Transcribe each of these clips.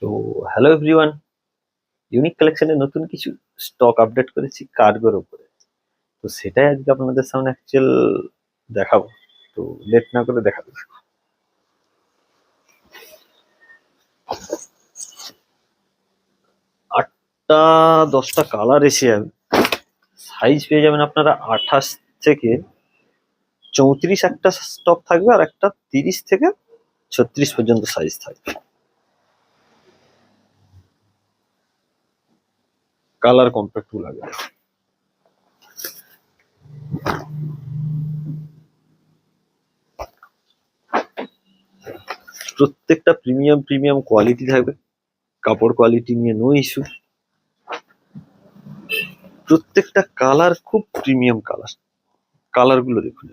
তো hello everyone, unique কালেকশনের নতুন কিছু স্টক আপডেট করেছি কার্গোর উপরে। তো সেটাই আজকে আপনাদের সামনে অ্যাকচুয়াল দেখাবো। তো লেট না করে দেখাবো। 8টা 10টা কালার এসে যাবে। সাইজ পেয়ে যাবেন আপনারা 28 থেকে 34 একটা স্টক থাকবে, আর একটা 30 থেকে 36 পর্যন্ত সাইজ থাকবে। কালার কম্প্যাক্ট লাগবে। প্রত্যেকটা প্রিমিয়াম প্রিমিয়াম কোয়ালিটি থাকবে, কাপড় কোয়ালিটি নিয়ে নো ইস্যু। প্রত্যেকটা কালার খুব প্রিমিয়াম কালার। কালার গুলো দেখুন,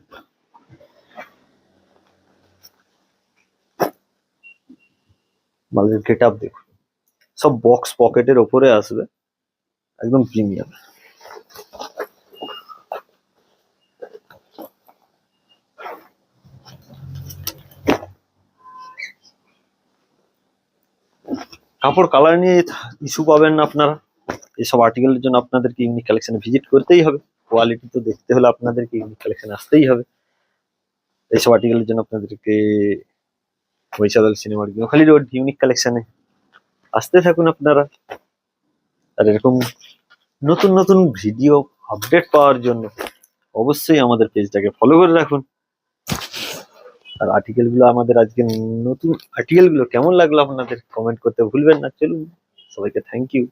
মালের গেট আপ দেখুন, সব বক্স পকেটের ওপরে আসবে, একদম প্রিমিয়াম। কাপড় কালার নিয়ে ইস্যু পাবেন না আপনারা। এইসব আর্টিকেলের জন্য আপনাদেরকে ইউনিক কালেকশনে ভিজিট করতেই হবে। কোয়ালিটি তো দেখতে হলে আপনাদেরকে ইউনিক কালেকশনে আসতেই হবে। এইসব আর্টিকেলের জন্য আপনাদেরকে মহিষাদল সিনেমার খালি রোড ইউনিক কালেকশনে আসতে থাকুন আপনারা। আর এরকম নতুন নতুন ভিডিও আপডেট পাওয়ার জন্য অবশ্যই আমাদের পেজটাকে ফলো করে রাখুন। আর আর্টিকেল গুলো আমাদের আজকে নতুন আর্টিকেল গুলো কেমন লাগলো আপনাদের কমেন্ট করতে ভুলবেন না। চলুন, সবাইকে থ্যাংক ইউ।